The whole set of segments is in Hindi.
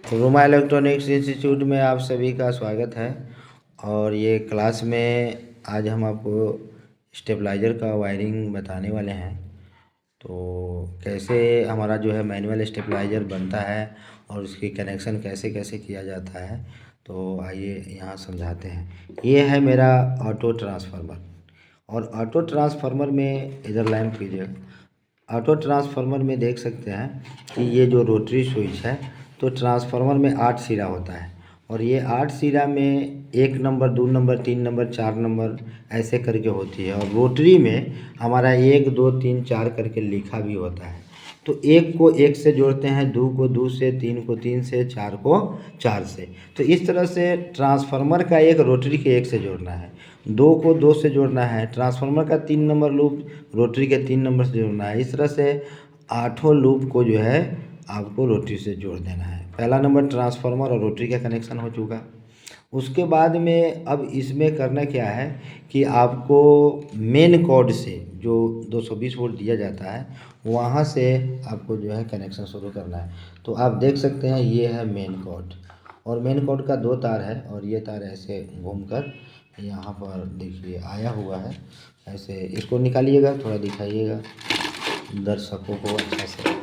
रोमा इलेक्ट्रॉनिक्स इंस्टीट्यूट में आप सभी का स्वागत है। और ये क्लास में आज हम आपको स्टेबलाइजर का वायरिंग बताने वाले हैं। तो कैसे हमारा जो है मैनुअल स्टेबलाइजर बनता है और उसकी कनेक्शन कैसे कैसे किया जाता है, तो आइए यहाँ समझाते हैं। ये है मेरा ऑटो ट्रांसफार्मर, और ऑटो ट्रांसफार्मर में इधर लाइन कीजिए। ऑटो ट्रांसफार्मर में देख सकते हैं कि ये जो रोटरी स्विच है, तो ट्रांसफार्मर में 8 सिरा होता है, और ये 8 सिरा में 1 नंबर 2 नंबर 3 नंबर 4 नंबर ऐसे करके होती है। और रोटरी में हमारा 1 2 3 4 करके लिखा भी होता है। तो 1 को 1 से जोड़ते हैं, 2 को 2 से, 3 को 3 से, 4 को 4 से। तो इस तरह से ट्रांसफार्मर का एक रोटरी के 1 से जोड़ना है, 2 को 2 से जोड़ना है, ट्रांसफार्मर का 3 नंबर लूप रोटरी के 3 नंबर से जोड़ना है। इस तरह से 8 लूप को जो है आपको रोटरी से जोड़ देना है। पहला नंबर ट्रांसफार्मर और रोटरी का कनेक्शन हो चुका। उसके बाद में अब इसमें करना क्या है कि आपको मेन कॉर्ड से जो 220 वोल्ट दिया जाता है, वहाँ से आपको जो है कनेक्शन शुरू करना है। तो आप देख सकते हैं ये है मेन कॉर्ड, और मेन कॉर्ड का 2 तार है, और ये तार ऐसे घूमकर यहाँ पर देखिए आया हुआ है। ऐसे इसको निकालिएगा, थोड़ा दिखाइएगा दर्शकों को अच्छा से।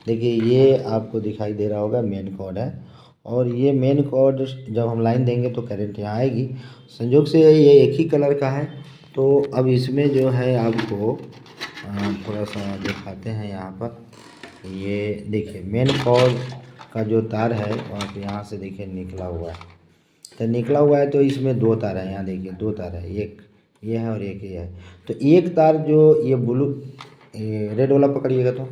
देखिए ये आपको दिखाई दे रहा होगा मेन कॉर्ड है, और ये मेन कॉर्ड जब हम लाइन देंगे तो करंट यहाँ आएगी। संयोग से ये एक ही कलर का है। तो अब इसमें जो है आपको थोड़ा सा दिखाते हैं यहाँ पर। ये देखिए मेन कॉर्ड का जो तार है वहाँ पे यहाँ से देखिए निकला हुआ है। तो निकला हुआ है, तो इसमें 2 तार है। यहाँ देखिए 2 तार है, एक ये है और एक ये है। तो एक तार जो ये ब्लू रेड वाला पकड़िएगा,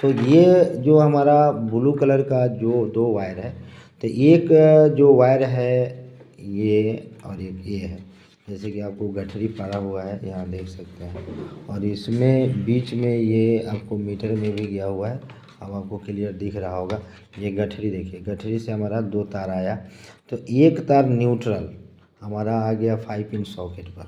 तो ये जो हमारा ब्लू कलर का जो 2 वायर है, तो एक जो वायर है ये, और एक ये है। जैसे कि आपको गठरी पड़ा हुआ है, यहाँ देख सकते हैं। और इसमें बीच में ये आपको मीटर में भी गया हुआ है। अब आपको क्लियर दिख रहा होगा। ये गठरी देखिए, गठरी से हमारा 2 तार आया। तो एक तार न्यूट्रल हमारा आ गया 5 पिन सॉकेट पर।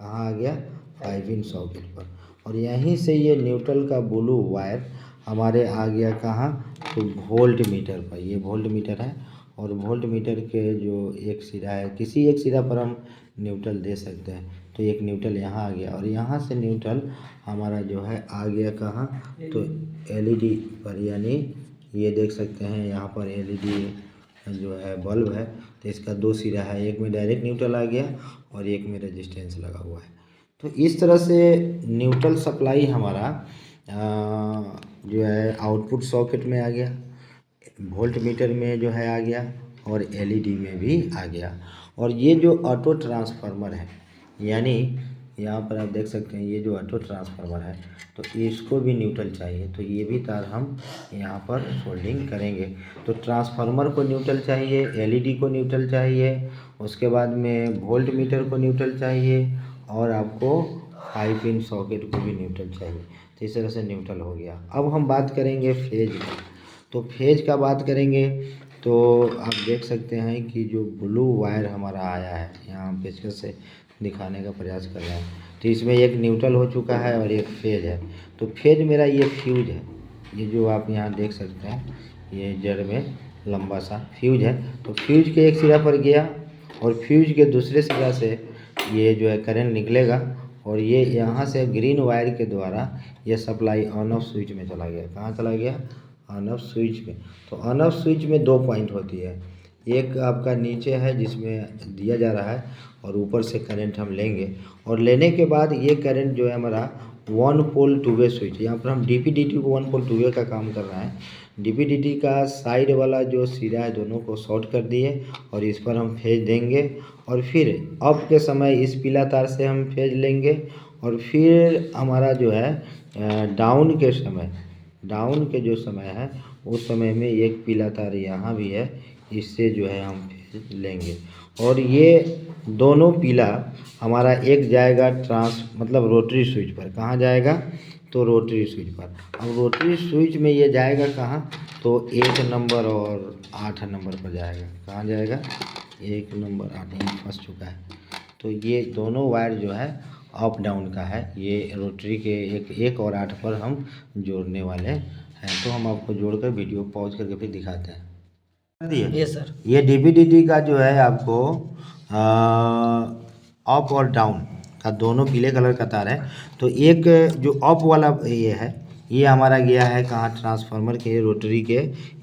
कहाँ आ गया? 5 पिन सॉकेट पर। और यहीं से ये न्यूट्रल का ब्लू वायर हमारे आ गया कहाँ? तो वोल्ट मीटर पर। ये वोल्ट मीटर है, और वोल्ट मीटर के जो एक सिरा है, किसी एक सिरा पर हम न्यूट्रल दे सकते हैं। तो एक न्यूट्रल यहाँ आ गया, और यहाँ से न्यूट्रल हमारा जो है आ गया कहाँ? तो एलईडी पर। यानी ये देख सकते हैं यहाँ पर एलईडी जो है बल्ब है, तो इसका 2 सिरा है। एक में डायरेक्ट न्यूट्रल आ गया और एक में रेजिस्टेंस लगा हुआ है। तो इस तरह से न्यूट्रल सप्लाई हमारा जो है आउटपुट सॉकेट में आ गया, वोल्ट मीटर में जो है आ गया, और एलईडी में भी आ गया। और ये जो ऑटो ट्रांसफार्मर है, यानी यहाँ पर आप देख सकते हैं ये जो ऑटो ट्रांसफार्मर है, तो इसको भी न्यूट्रल चाहिए। तो ये भी तार हम यहाँ पर सोल्डिंग करेंगे। तो ट्रांसफार्मर को न्यूट्रल चाहिए, एलईडी को न्यूट्रल चाहिए, उसके बाद में वोल्ट मीटर को न्यूट्रल चाहिए, और आपको 5 पिन सॉकेट को भी न्यूट्रल चाहिए। तो इस तरह से न्यूट्रल हो गया। अब हम बात करेंगे फेज का। तो फेज का बात करेंगे तो आप देख सकते हैं कि जो ब्लू वायर हमारा आया है, यहाँ पेचकस से दिखाने का प्रयास कर रहे हैं। तो इसमें एक न्यूट्रल हो चुका है और एक फेज है। तो फेज मेरा ये फ्यूज है, ये जो आप यहाँ देख सकते हैं, ये जड़ में लंबा सा फ्यूज है। तो फ्यूज के एक सिरा पर गया, और फ्यूज के दूसरे सिरा से ये जो है करंट निकलेगा, और ये यहाँ से ग्रीन वायर के द्वारा ये सप्लाई ऑन ऑफ स्विच में चला गया। कहाँ चला गया? ऑन ऑफ स्विच में। तो ऑन ऑफ स्विच में 2 पॉइंट होती है। एक आपका नीचे है जिसमें दिया जा रहा है, और ऊपर से करंट हम लेंगे, और लेने के बाद ये करंट जो है हमारा 1 पोल 2 वे स्विच, यहाँ पर हम डीपीडीटी को 1 पोल 2 वे का काम कर रहा है। डीपीडीटी का साइड वाला जो सिरा है दोनों को शॉर्ट कर दिए, और इस पर हम फेज देंगे, और फिर अप के समय इस पीला तार से हम फेज लेंगे, और फिर हमारा जो है डाउन के समय, डाउन के जो समय है उस समय में एक पीला तार यहाँ भी है, इससे जो है हम फेज लेंगे। और ये दोनों पीला हमारा एक जाएगा मतलब रोटरी स्विच पर। कहाँ जाएगा? तो रोटरी स्विच पर। अब रोटरी स्विच में ये जाएगा कहाँ? तो 1 नंबर और 8 नंबर पर जाएगा। कहाँ जाएगा? 1 नंबर 8 नंबर फंस चुका है। तो ये दोनों वायर जो है अप डाउन का है। ये रोटरी के 1 और 8 पर हम जोड़ने वाले हैं। तो हम आपको जोड़कर वीडियो पॉज करके फिर दिखाते हैं। दिए। ये सर ये डीपीडीटी का जो है आपको अप और डाउन का दोनों पीले कलर का तार है। तो एक जो अप वाला ये है, ये हमारा गया है कहाँ, ट्रांसफार्मर के रोटरी के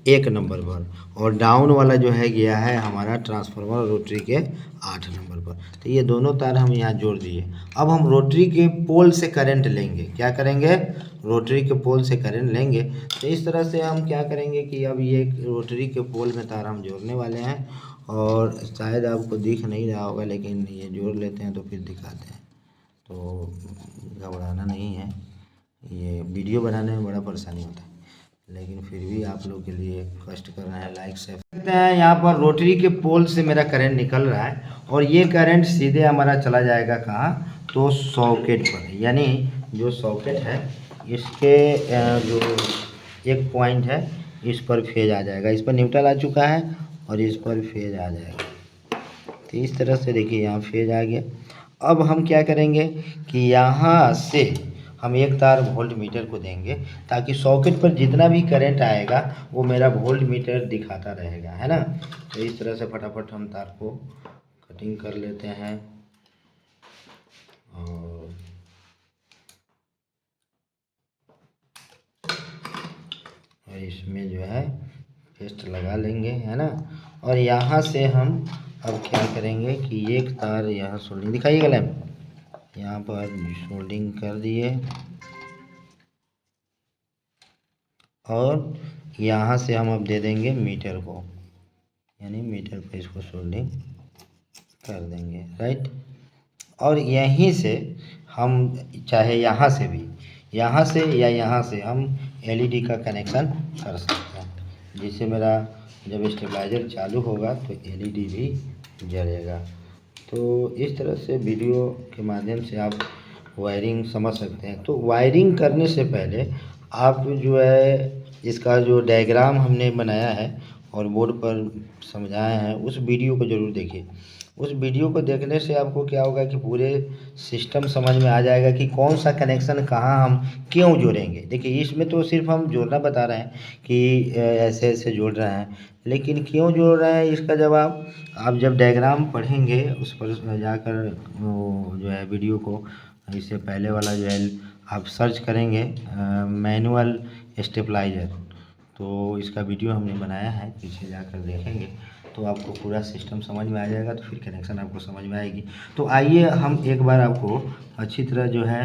1 नंबर पर, और डाउन वाला जो है गया है हमारा ट्रांसफार्मर रोटरी के 8 नंबर पर। तो ये दोनों तार हम यहाँ जोड़ दिए। अब हम रोटरी के पोल से करंट लेंगे। क्या करेंगे, रोटरी के पोल से करंट लेंगे। तो इस तरह से हम क्या करेंगे कि अब ये रोटरी के पोल में तार हम जोड़ने वाले हैं, और शायद आपको दिख नहीं रहा होगा, लेकिन ये जोड़ लेते हैं तो फिर दिखाते हैं। तो घबराना नहीं है, ये वीडियो बनाने में बड़ा परेशानी होता है, लेकिन फिर भी आप लोग के लिए कष्ट कर रहे हैं। लाइक से देखते हैं, यहाँ पर रोटरी के पोल से मेरा करंट निकल रहा है, और ये करंट सीधे हमारा चला जाएगा कहाँ, तो सॉकेट पर। यानी जो सॉकेट है इसके जो एक पॉइंट है इस पर फेज आ जाएगा। इस पर न्यूट्रल आ चुका है और इस पर फेज आ जाएगा। तो इस तरह से देखिए यहाँ फेज आ गया। अब हम क्या करेंगे कि यहाँ से हम एक तार वोल्ट मीटर को देंगे, ताकि सॉकेट पर जितना भी करंट आएगा वो मेरा वोल्ट मीटर दिखाता रहेगा, है ना। तो इस तरह से फटाफट हम तार को कटिंग कर लेते हैं, और इसमें जो है पेस्ट लगा लेंगे, है ना। और यहाँ से हम अब क्या करेंगे कि एक तार यहाँ सोल्डिंग दिखाइएगा लैंप, यहाँ पर सोल्डिंग कर दिए, और यहाँ से हम अब दे देंगे मीटर को, यानी मीटर पे इसको सोल्डिंग कर देंगे, राइट। और यहीं से हम चाहे यहाँ से भी, यहाँ से या यहाँ से हम एलईडी का कनेक्शन कर सकते हैं, जिससे मेरा जब स्टेबलाइजर चालू होगा तो एलईडी भी जलेगा। तो इस तरह से वीडियो के माध्यम से आप वायरिंग समझ सकते हैं। तो वायरिंग करने से पहले आप जो है इसका जो डायग्राम हमने बनाया है और बोर्ड पर समझाया है, उस वीडियो को ज़रूर देखिए। उस वीडियो को देखने से आपको क्या होगा कि पूरे सिस्टम समझ में आ जाएगा कि कौन सा कनेक्शन कहाँ हम क्यों जोड़ेंगे। देखिए इसमें तो सिर्फ हम जोड़ना बता रहे हैं कि ऐसे ऐसे जोड़ रहे हैं, लेकिन क्यों जोड़ रहे हैं इसका जवाब आप जब डायग्राम पढ़ेंगे उस पर जाकर जो है वीडियो को, इससे पहले वाला जो है आप सर्च करेंगे मैनुअल स्टेबलाइजर, तो इसका वीडियो हमने बनाया है, पीछे जाकर देखेंगे तो आपको पूरा सिस्टम समझ में आ जाएगा, तो फिर कनेक्शन आपको समझ में आएगी। तो आइए हम एक बार आपको अच्छी तरह जो है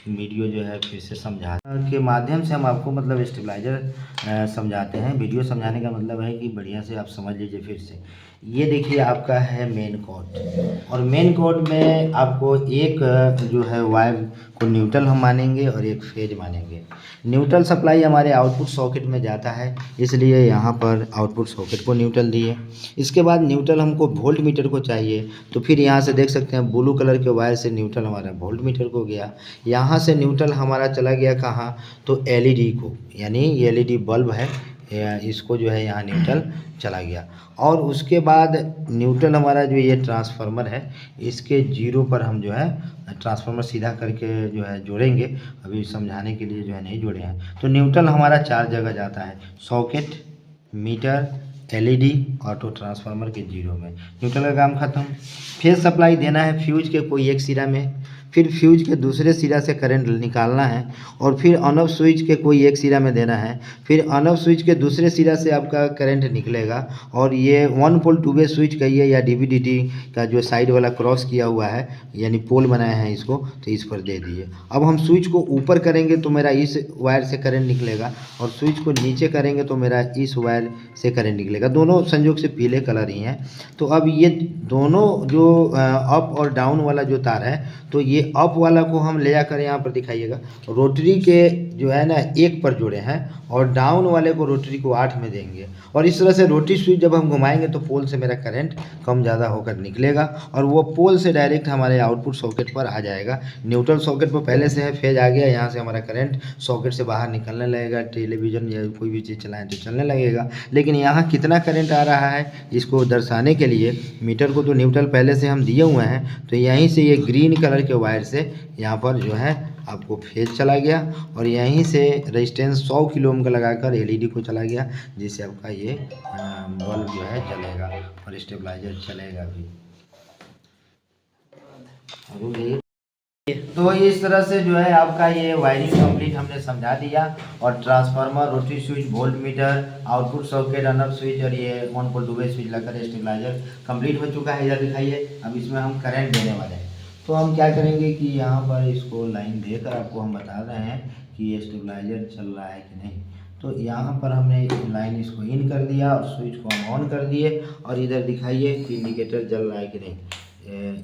वीडियो जो है फिर से समझा के माध्यम से हम आपको मतलब स्टेबलाइजर समझाते हैं। वीडियो समझाने का मतलब है कि बढ़िया से आप समझ लीजिए फिर से। ये देखिए आपका है मेन कॉर्ड, और मेन कॉर्ड में आपको एक जो है वायर को न्यूट्रल हम मानेंगे और एक फेज मानेंगे। न्यूट्रल सप्लाई हमारे आउटपुट सॉकेट में जाता है, इसलिए यहाँ पर आउटपुट सॉकेट को न्यूट्रल दिए। इसके बाद न्यूट्रल हमको वोल्ट मीटर को चाहिए, तो फिर यहाँ से देख सकते हैं ब्लू कलर के वायर से न्यूट्रल हमारा वोल्ट मीटर को गया। यहाँ से न्यूट्रल हमारा चला गया कहाँ, तो एलईडी को, यानी एलईडी बल्ब है इसको जो है यहाँ न्यूट्रल चला गया। और उसके बाद न्यूट्रल हमारा जो ये ट्रांसफार्मर है इसके जीरो पर हम जो है ट्रांसफार्मर सीधा करके जो है जोड़ेंगे, अभी समझाने के लिए जो है नहीं जोड़े हैं। तो न्यूट्रल हमारा 4 जगह जाता है, socket, meter, LED, auto transformer के जीरो में। न्यूट्रल का काम खत्म। फेज सप्लाई देना है फ्यूज के कोई एक सिरा में, फिर फ्यूज के दूसरे सिरा से करंट निकालना है, और फिर ऑन ऑफ स्विच के कोई एक सिरा में देना है, फिर ऑन ऑफ स्विच के दूसरे सिरा से आपका करंट निकलेगा। और ये 1 पोल 2 वे स्विच कहिए या डीवीडीटी का जो साइड वाला क्रॉस किया हुआ है, यानी पोल बनाया है इसको, तो इस पर दे दिए। अब हम स्विच को ऊपर करेंगे तो मेरा इस वायर से करंट निकलेगा, और स्विच को नीचे करेंगे तो मेरा इस वायर से करंट निकलेगा। दोनों संयोग से पीले कलर ही हैं। तो अब ये दोनों जो अप और डाउन वाला जो तार है, तो ये अप वाला को हम ले जाकर यहाँ पर दिखाइएगा रोटरी के जो है ना 1 पर जोड़े हैं, और डाउन वाले को रोटरी को 8 में देंगे। और इस तरह से रोटरी स्विच जब हम घुमाएंगे तो पोल से मेरा करंट कम ज़्यादा होकर निकलेगा, और वो पोल से डायरेक्ट हमारे आउटपुट सॉकेट पर आ जाएगा। न्यूट्रल सॉकेट पर पहले से है, फेज आ गया, यहाँ से हमारा करंट सॉकेट से बाहर निकलने लगेगा, टेलीविज़न या कोई भी चीज़ चलाएं तो चलने लगेगा। लेकिन यहाँ कितना करंट आ रहा है इसको दर्शाने के लिए मीटर को तो न्यूट्रल पहले से हम दिए हुए हैं, तो यहीं से ये ग्रीन कलर के वायर से यहाँ पर जो है आपको फेज चला गया और यहीं से रेजिस्टेंस 100 किलो ओम का लगाकर एलईडी को चला गया, जिससे आपका ये बल्ब जो है जलेगा और स्टेबलाइजर चलेगा भी। तो इस तरह से जो है आपका ये वायरिंग कंप्लीट हमने समझा दिया, और transformer, rotary switch, volt meter, output socket, run up switch और ये 1.2 स्विच लगाकर स्टेबलाइजर कंप्लीट हो चुका है। इधर दिखाइए, अब इसमें हम करंट देने वाले हैं। तो हम क्या करेंगे कि यहाँ पर इसको लाइन देकर आपको हम बता रहे हैं कि ये स्टेबलाइजर चल रहा है कि नहीं। तो यहाँ पर हमने लाइन इसको इन कर दिया और स्विच को हम ऑन कर दिए, और इधर दिखाइए कि इंडिकेटर जल रहा है कि नहीं।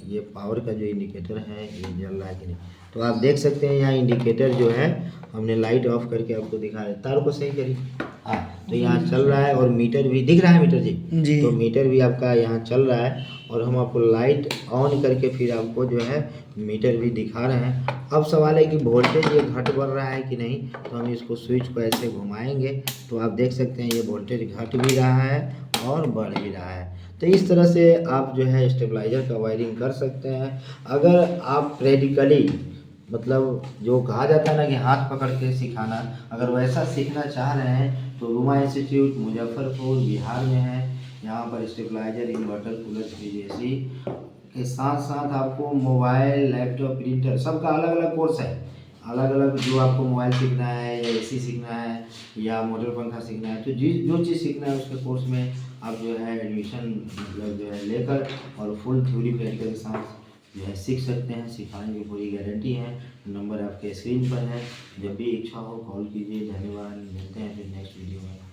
ये पावर का जो इंडिकेटर है ये जल रहा है कि नहीं। तो आप देख सकते हैं यहाँ इंडिकेटर जो है हमने लाइट ऑफ करके आपको दिखा रहे, तार को सही करिए। हाँ, तो यहाँ चल रहा है और मीटर भी दिख रहा है, मीटर जी। तो मीटर भी आपका यहाँ चल रहा है, और हम आपको लाइट ऑन करके फिर आपको जो है मीटर भी दिखा रहे हैं। अब सवाल है कि वोल्टेज ये घट बढ़ रहा है कि नहीं। तो हम इसको स्विच को ऐसे घुमाएंगे तो आप देख सकते हैं ये वोल्टेज घट भी रहा है और बढ़ भी रहा है। तो इस तरह से आप जो है स्टेबलाइजर का वायरिंग कर सकते हैं। अगर आप प्रैक्टिकली मतलब जो कहा जाता है ना कि हाथ पकड़ के सिखाना, अगर वैसा सीखना चाह रहे हैं तो रूमा इंस्टीट्यूट मुजफ्फरपुर बिहार में है। यहाँ पर stabiliser, inverter, cooler, fridge, AC के साथ साथ आपको मोबाइल, लैपटॉप, प्रिंटर सबका अलग अलग कोर्स है। अलग अलग जो आपको मोबाइल सीखना है या एसी सीखना है या मोटर पंखा सीखना है, तो जो चीज़ सीखना है उसके कोर्स में आप जो है एडमिशन मतलब जो है लेकर और फुल थ्योरी प्रैक्टिकल के साथ जो है सीख सकते हैं। सिखाने की पूरी गारंटी है। नंबर आपके स्क्रीन पर है, जब भी इच्छा हो कॉल कीजिए। धन्यवाद, मिलते हैं फिर नेक्स्ट वीडियो में।